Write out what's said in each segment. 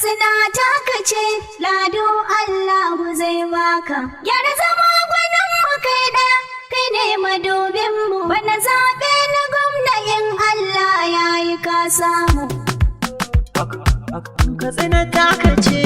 Katsina takace, lado allahu zai baka. Gyara zama gwanin mu kai ɗaya, kai ne madubin mu. Bana zaɓe na gwamna in Allah ya yi ka samu. Katsina takace.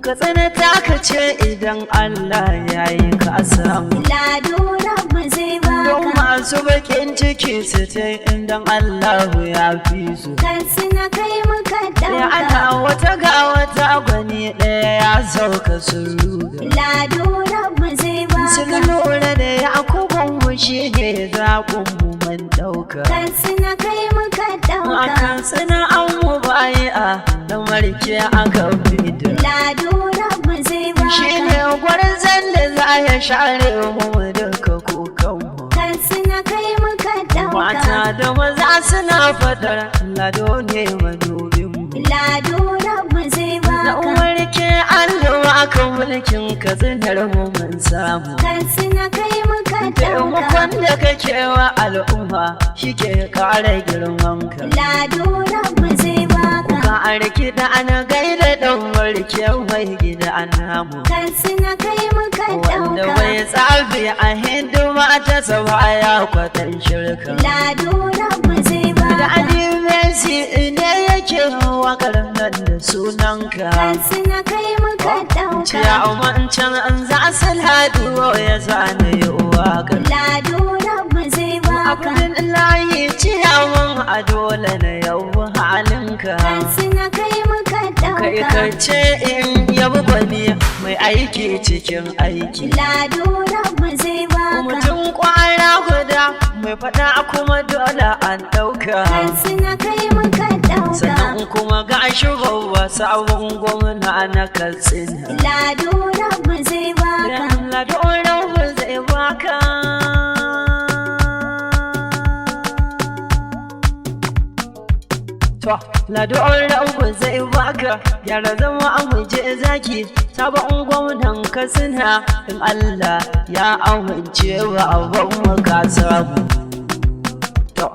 Katsina takace idan Allah ya yi ka samu. Lado rabu zai baka. Don masu bakin ciki su ta idan Allahu ya fi su. Katsina kai muka Ya ana ɗauka. wata ga wata gwani ɗaya ya sauka sun ruga. Lado rabu zai Sun baka. lura da yakubun mu shi ne zaɓin mu man ɗauka. Katsina kai muka A ɗauka. Katsina an mu bayi a da marke aka fita. Lado rabu zai Shi baka. ne gwarzon da za ya share mu duka kukanmu. Katsina kai muka ɗauka. Mata da maza suna fadar lado ne madubinmu. Lado rabu zai Na baka. umarke Allah aka mulkin katsinar mu mun samu. Katsina kai muka Taimakon ɗauka. da kake wa al'umma shi ke kare girmanka. Lado rabu zai baka. Ka arki da ana gaida ɗan warke mai gida namu. Katsina kai muka Wanda ɗauka. bai tsabi a hidima ta saba ya kwatan shirka. Lado rabu zai Da baka. Messi ne yake wakar nan da sunanka. Katsina kai muka ɗauka. Ciya umarcin an za su laduwa ya zane yi wakar. Lado rabu zai baka. Abin layi ciyawan a dole na yau halinka. Katsina kai muka Kai ɗauka. kace in yabi gwani mai aiki cikin aiki. Lado rabu zai baka. Mutum kwara guda mai faɗa kuma dole an ɗauka. Katsina kai muka ɗauka. Sannan kuma ga shugaba sabon gwamna na Katsina. Lado rabu zai baka. Lado rabu zai baka. To, lado rabu zai baka. Yara zama an waje zaki. Sabon gwamnan Katsina in Allah ya amince wa abin maka samu. To,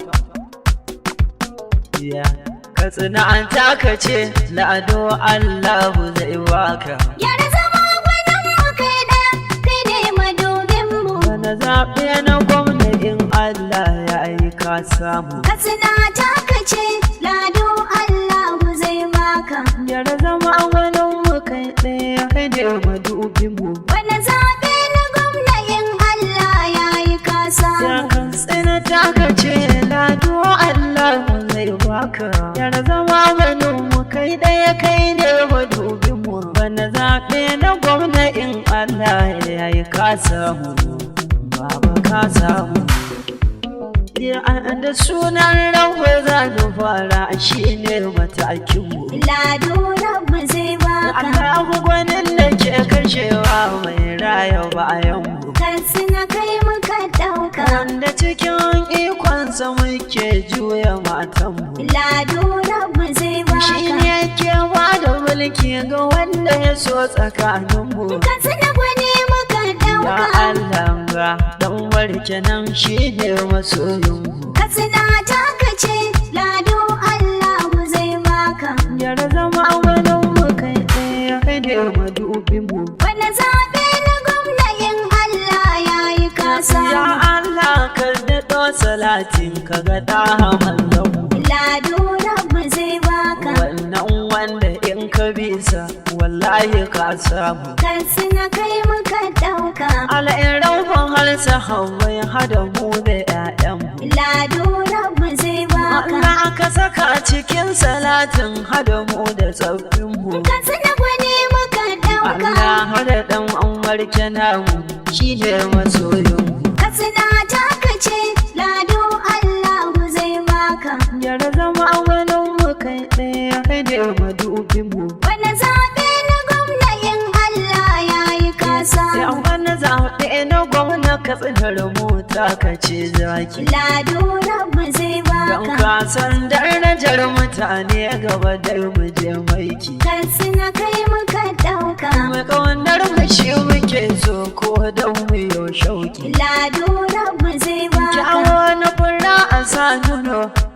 yeah. Katsina an takace lado Allahu zai baka. Gyara zama gwanin mu kai ɗaya, kai ne madubin mu. Bana zaɓe na gwamna in Allah ya yi ka samu. Katsina takace, lado allahu zai baka. Yara zama gwanin mu kai ɗaya kai ne madubin mu. Wani zaɓe na gwamna in Allah ya yi ka Ya samu. Katsina takace lado Allahu zai baka. Yara zama gwanin mu kai ɗaya kai ne madubin mu. Bana zaɓe na gwamna in Allah ya yi ka samu. Baba ka samu. Da sunan rawa za mu fara shi ne matakinmu. Lado rabu zai baka. Allahu gwanin da ke kashewa mai raya bayanmu. Katsina kai muka ɗauka. Wanda cikin ikonsa muke juya matanmu. Lado rabu zai Shi baka. ne ke ba da mulki ga wanda ya so tsakaninmu. Katsina gwani muka Ya ɗauka. Allah ga dan warke nan shi ne masoyinmu. Katsina takace, lado allahu zai baka. Yara zama wani mu kai ɗaya kai ne madubinmu. Wani zaɓe na gwamna in Allah ya yi ka Ya samu. Allah ka daɗo salatin ka ga ɗaha mallanmu. Lado rabu zai baka. Wannan wanda in ka bisa wallahi ka samu. Katsina kai muka ɗauka. Al'in raufin halsa hawai hada mu da 'ya'yanmu. Lado rabu zai baka. Allah ka saka cikin salatin hada mu da tsaffinmu. Katsina gwani muka ɗauka. Allah hada ɗan warke namu shi ne masoyinmu. Katsina takace, lado allahu zai baka. Yara zama wani mu kai ɗaya kai ne madubinmu. Wani zaɓe na gwamna in Allah ya yi ka Ya samu. wani zaɓe na gwamna Katsinar mota ka ce zaki. Lado rabu zai Don baka. ka san darajar mutane gaba da mu je maiki. Katsina kai muka ɗauka. Mai ƙaunar mu shi muke so ko don mu yo shauki. Lado rabu zai baka. Kyawa na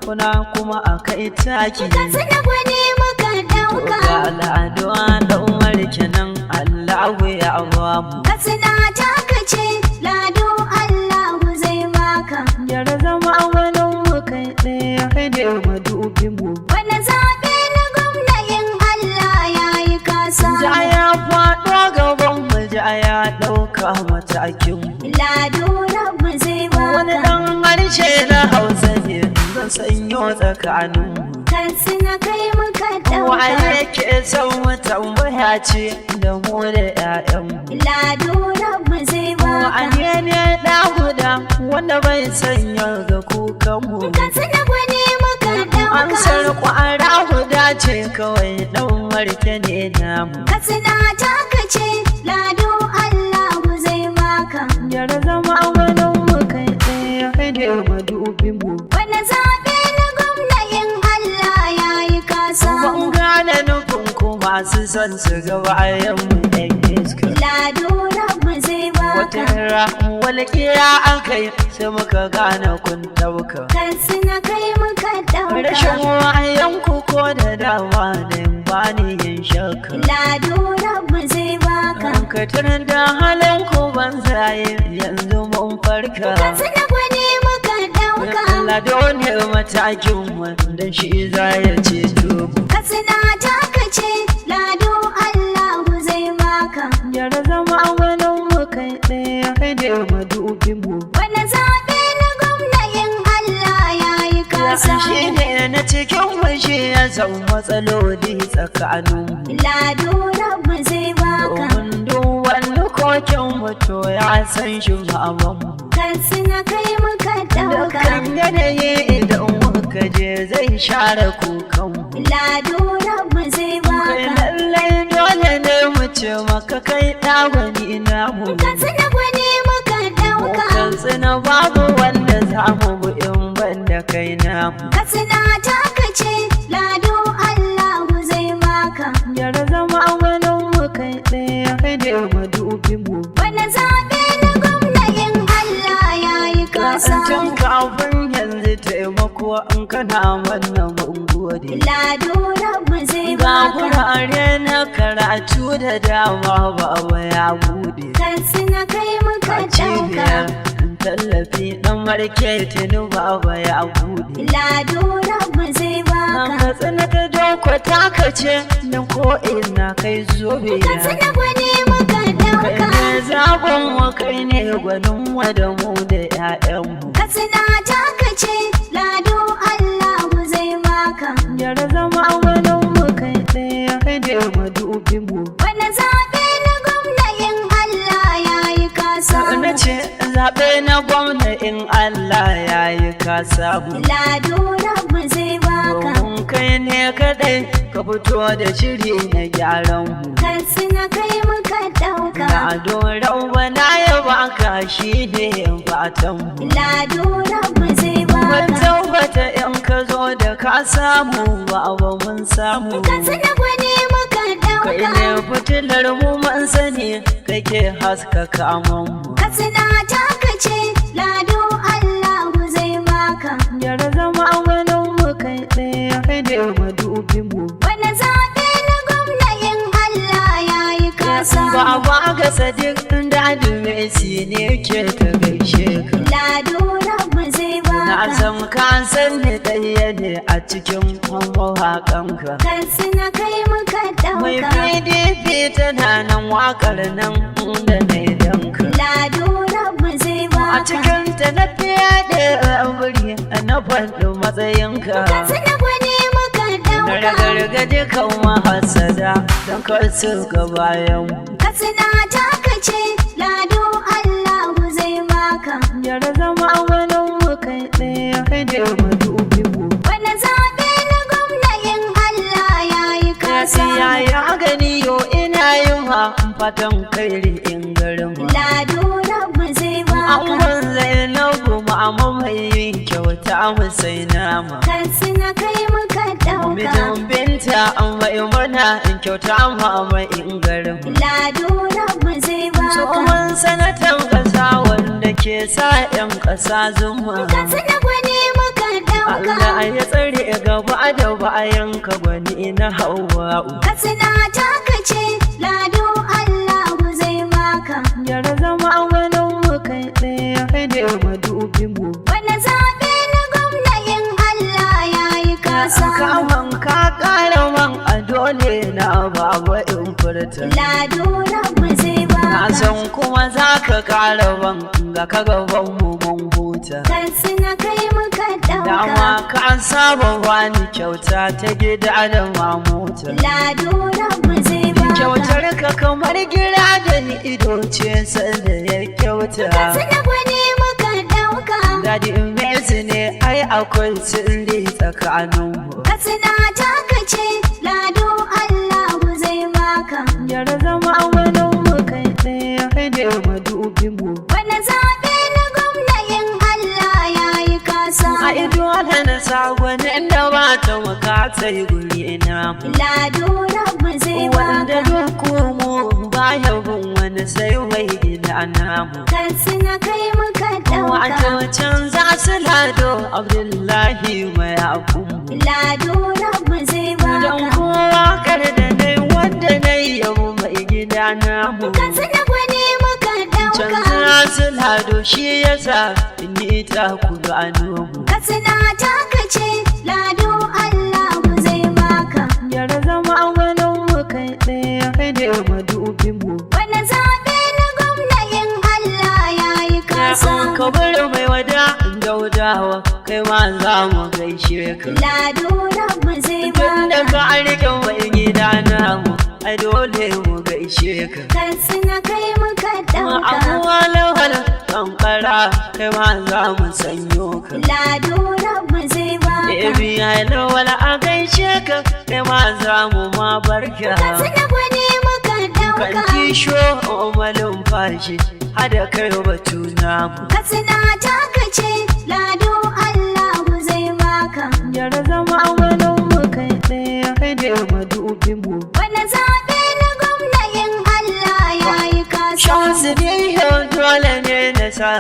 kuna kuma a kai taki. Katsina gwani muka ɗauka. Ga lado da umar kenan Allahu ya bamu. Katsina takace lado Allahu zai baka. Yara zama gwanin mu kai ɗaya kai ne madubin mu. Wani zaɓe na gwamna in Allah ya yi kasa. Ja ya faɗo gaban mu ja ya ɗauka matakin mu. Lado Rabbu zai baka. Wani ɗan harshe na Hausa ne zan sanyo tsakanin mu. Katsina kai muka ɗauka. Waye ke son mu tambaya ce da mu da 'ya'yanmu. Lado Rabbu zai baka. Wane ne ɗa guda wanda bai sanya ga kukanmu. Katsina gwani muka ɗauka. Amsar ƙwara guda ce kawai ɗan marke ne namu. Katsina takace lado Allahu zai baka. Yara zama gwanin mu kai ɗaya kai ne madubin mu. Wani zaɓe na gwamna in Allah ya yi kasa. Ban gane nufin ku masu son su ga bayan mu ɗan iska. Lado Rabbu zai baka. Wata ra walƙiya an kai sai muka gane kun ɗauka. Katsina kai muka ɗauka. Rashin wayan ku ko da dama ne ba ni yin shakka. Lado Rabbu zai baka. Katar da halin ku ban zaye yanzu mun farka. Katsina gwani muka ɗauka. Lado ne matakin wanda shi za ya ceto mu. Katsina takace lado Allahu zai baka. Yara zama gwanin mu kai ɗaya kai ne madubin mu. Wani zaɓe na gwamna in Allah ya yi kasa. Shi ne na cikin mu shi ya san matsaloli tsakanin mu. Lado Rabbu zai baka. Domin duk wani kokin mutu ya san shi baban mu. Katsina kai muka ɗauka. Dukkan yanayi idan muka je zai share kukan mu. Lado Rabbu zai Kai baka. lallai dole ne mu ce maka kai ɗagwani namu. Katsina gwani muka ɗauka. Katsina babu wanda za mu bi in banda kai namu. Katsina takace lado Allahu zai baka. Yara zama gwanin mu kai ɗaya kai ne madubin mu. Wani zaɓe na gwamna in Allah ya yi kasa. Tun kafin yanzu taimako in kana wannan mun gode. Lado Rabbu zai Ga baka. gurare na karatu da dama baba ya bude. Katsina kai muka A ɗauka. cibiyar tallafi ɗan marke tuni baba ya bude. Lado Rabbu zai baka. Katsina ta doko takace nan ko ina kai zobe na. Katsina gwani muka Kai ɗauka. ne zaɓin mu kai ne gwanin mu da mu da 'ya'yanmu. Katsina takace lado Allahu zai baka. Yara zama gwanin mu kai ɗaya kai ne madubin mu. Wani zaɓe na gwamna in Allah ya yi kasa. Na ce zaɓe na gwamna in Allah ya yi ka samu. Lado Rabbu zai baka. Domin kai ne kaɗai ka fito da shiri na gyaran mu. Katsina kai muka ɗauka. Lado rauba na ya baka shi ne fatan mu. Lado Rabbu zai Mun baka. tabbata in ka zo da ka samu ba mun samu. Katsina gwani muka Kai ɗauka. ne fitilar mu mun sani kake haskaka mu. Katsina takace lado Allahu zai baka. Yara zama gwanin mu kai ɗaya kai ne madubin mu. Wani zaɓe na gwamna in Allah ya yi kasa. Baba ga Sadiq Dadu Messi ne ke ta gaishe ka. Lado Rabbu zai Na baka. san ka san ni ɗaya ne a cikin mawaƙanka. Katsina kai muka Mai ɗauka. PDP tana nan waƙar nan da na yi danka. Lado Rabbu zai A baka. cikin ta na fiye da wuri na faɗi matsayinka. Katsina gwani muka Na ɗauka. ragargaje kan mahasada don kar su ga bayan mu. Katsina takace lado Allahu zai baka. Yara zama gwanin mu kai ɗaya kai ne madubin mu. Wani zaɓe na gwamna in Allah ya yi kasa. Yaya gani yo ina yin ma fatan kairi in garin ma. Lado Rabbu zai baka. Angon Zainabu ma'amma mai yin kyauta mu sai nama. Katsina kai muka ɗauka. Mijin binta an mai mana in kyauta ma mai in garin ma. Lado Rabbu zai baka. Tsohon sanatan ƙasa wanda ke sa 'yan ƙasa zuma. Katsina gwani muka ɗauka. Allah ya tsare gaba da bayan ka gwani na Hawwa'u. Katsina takace lado Allahu zai baka. Yara zama gwanin mu kai ɗaya kai da madubin mu. Wani zaɓe na gwamna in Allah ya yi kasa. Kaman ka ƙara man a dole na baba in furta. Lado Rabbu zai baka. Na san kuma za ka ƙara ban ga ka gaban mu mun huta. Katsina kai muka ɗauka. Dama ka saba bani kyauta ta gida da mamuta. Lado Rabbu zai baka. Kyautar ka kamar gira da ni ido ce sanda ya kyauta. Katsina gwani muka ɗauka. Dadi Messi ne ai akwai sirri tsakaninmu. Katsina takace lado Allahu zai baka. Yara zama gwanin mu kai ɗaya kai da madubin mu. Wani zaɓe na gwamna in Allah ya yi kasa. A ido na sa gwanin da ba ta muka sai guri na mu. Lado Rabbu zai baka. Wanda duk mu baya bin wani sai mai gida namu. Katsina kai muka ɗauka. Wato canza su Lado Abdullahi mai akun. Lado Rabbu zai baka. Don kowa kar da nai wanda nai yau mai gida namu. Katsina gwani muka ɗauka. Canza su Lado shi yasa in yi ta kudu a nomu. Katsina takace lado Allahu zai baka. Yara zama gwanin mu kai ɗaya kai da madubin mu. Wani zaɓe na gwamna in Allah ya yi kasa. Ka bar mai wada daudawa kai ma za mu gaishe ka. Lado Rabbu zai Tun da baka. ka rike mai gida namu ai dole mu gaishe ka. Katsina kai muka ɗauka. Abuwa lawal kankara kai ma za mu sanyo ka. Lado Rabbu zai baka. Ebi ai lawal a gaishe ka kai ma za mu ma barka. Katsina gwani muka Kan ɗauka. kisho malin fashi hada kai batu namu. Katsina takace lado Allahu zai baka. Yara zama gwanin mu kai ɗaya kai da madubin mu. Wani zaɓe na gwamna in Allah ya yi kasa. Shansu ne yau dole ne na sa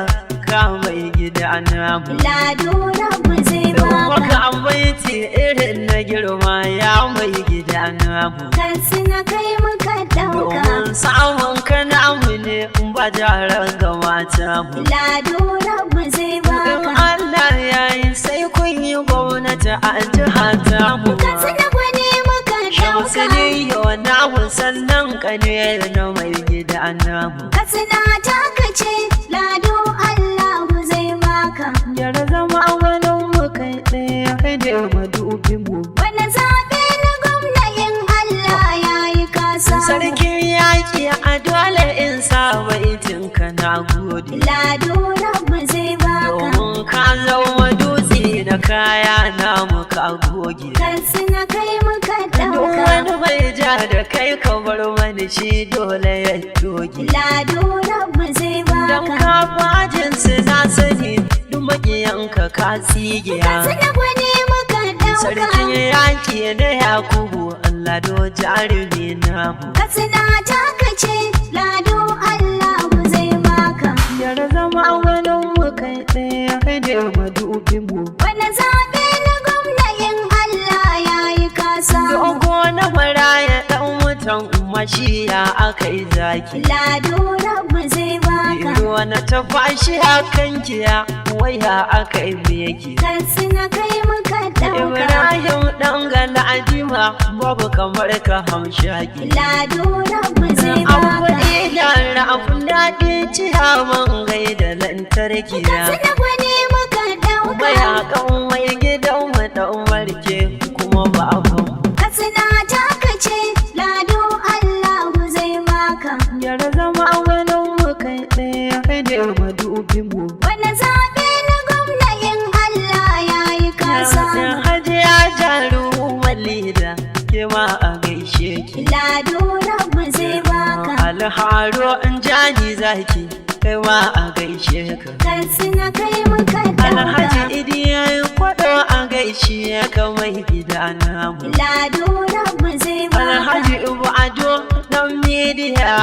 ka mai gida namu. Lado Rabbu zai Don maka baka. an baiti irin na girma ya mai gida namu. Katsina kai muka ɗauka. Domin samun ka namu ne in ba jaran ga mata mu. Lado Rabbu zai In baka. Allah ya yi sai kun yi gwamnati a jiha ta mu. Katsina gwani muka Shamsu ɗauka. ne yau namu sannan kane na mai gida namu. Katsina takace lado Allahu zai baka. Yara zama gwanin mu kai ɗaya kai da madubin mu. Wani zaɓe na gwamna in Allah ya yi kasa. Sarkin yaƙi a dole in sa baitin ka na gode. Lado Rabbu zai baka. Domin ka zama dutse na kaya namu ka goge. Katsina kai muka Duk ɗauka. wani bai ja da kai ka bar mani shi dole ya doge. Lado Rabbu zai Don baka. ka fajin su na sani duk maƙiyanka ka tsigiya. Katsina gwani muka ɗauka. Sarkin yaƙi na Yakubu Allah do jarumi namu. Katsina takace lado Allahu zai baka. Yara zama gwanin mu kai ɗaya kai da madubin mu. Wani zaɓe na gwamna in Allah ya yi kasa. Dogo na maraya ɗan mutan mashiya aka yi zaki. Lado Rabbu zai baka. Biro na ta fashi hakan kiya waya aka yi meki. Katsina kai muka ɗauka. Ibrahim ɗan Galadima babu kamar ka hamshaki. Lado Rabbu zai Abu baka. idan rafin daɗi ciya man gaida lantarki na. Katsina gwani muka ɗauka. Mayakan mai gidan mu ɗan warke kuma babu. Katsina takace lado Allahu zai baka. Yara zama gwanin mu kai ɗaya kai da madubin mu. Wani zaɓe na gwamna in Allah ya yi kasa. Hajiya jaru walida ke ma a gaishe ki. Lado Rabbu zai baka. Alharo in jani zaki kai ma a gaishe ka. Katsina kai muka Alhaji ɗauka. Idi ya yi kwaɗo a gaishe ka mai gida namu. Lado Rabbu zai Alhaji baka. Ibu Ado ɗan midiya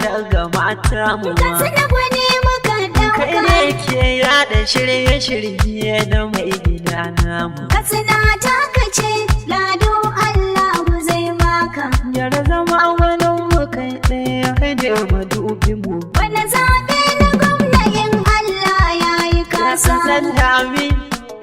daga mata mu. Katsina gwani muka Kai ɗauka. ne ke muke yaɗa shirye-shirye na mai gida namu. Katsina takace, lado Allahu zai baka. Yara zama wani mu kai ɗaya kai da madubin mu. Wani zaɓe na gwamna in Allah ya yi kasa. Sallami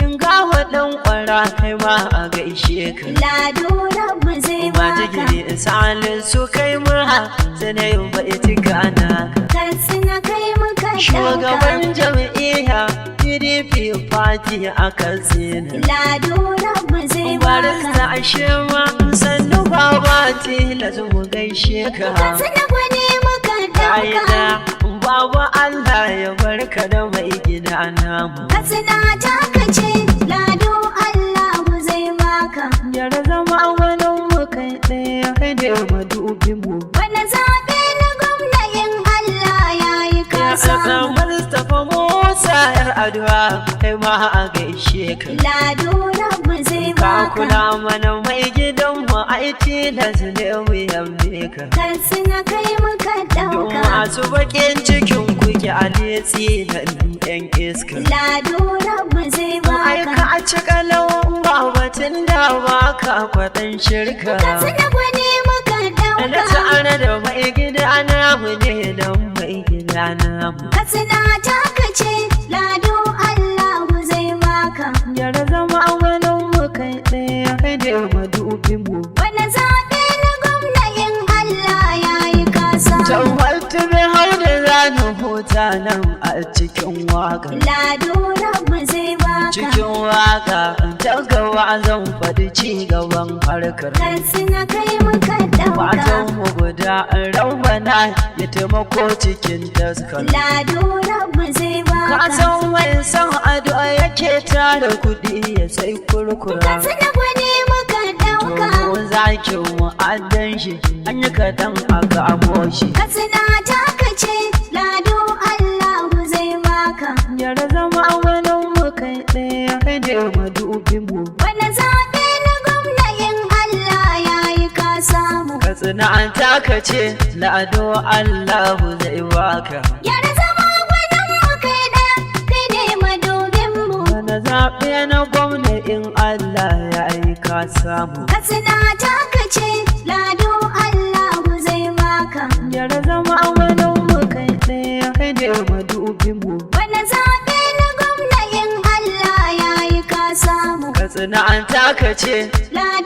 in gawa ɗan ƙwara kai ma a gaishe ka. Lado Rabbu zai Ma baka. jigiri salin su kai murha sanayin bai tika naka. Katsina kai muka ɗauka. Shugaban jam'iyya PDP party a Katsina. Lado Rabbu zai Barista baka. ashe ma sannu baba tilas mu gaishe ka. Katsina gwani muka Ka'ida ɗauka. babu Allah ya barka da mai gida namu. Katsina takace, lado Allahu zai baka. Yara zama wani mu kai ɗaya kai da madubin mu. Wani zaɓe na gwamna in Allah ya yi kasa. Mustapha Musa yar addu'a kai ma a gaishe ka. Lado Rabbu zai Ka baka. kula mana mai gidan mu aiki da ne mu yambe ka. Katsina kai muka Don ɗauka. masu bakin cikin kuke a letsi da yan iska. Lado Rabbu zai Aika baka. a cika lawan babatin da baka kwaɗan shirka. Katsina gwani muka Da ɗauka. ta'ana da mai gida namu ne don mai gida namu. Katsina takace, lado Allahu zai baka. Yara zama wani mu kai ɗaya kai da madubin mu. Wani zaɓe na gwamna in Allah ya yi kasa. Tawaltu bi har da zanen huta nan a cikin waka. Lado Rabbu zai baka. Cikin waka ta gawa zan faɗi ci gaban harkar. Katsina kai muka ɗauka. Fatan mu guda rabbana ya taimako cikin taskar. Lado Rabbu zai Ka baka. san mai san addu'a yake tara kuɗi ya sai kurkura. Katsina gwani muka ɗauka. Domin zakin mu addan shi an yi kaɗan aka amo shi. Katsina takace, lado Allahu zai baka. Yara zama wani mu kai ɗaya kai da madubin mu. Wani zaɓe na gwamna in Allah ya yi kasa mu. Katsina an takace lado Allahu zai baka. Yara zama gwanin mu kai ɗaya, kai ne madubin mu. Wani zaɓe na gwamna in Allah ya yi ka samu. Katsina takace, lado Allahu zai baka. Yara zama wani mu kai ɗaya kai da madubin mu. Wani zaɓe na gwamna in Allah ya yi kasa mu. Katsina an takace Lado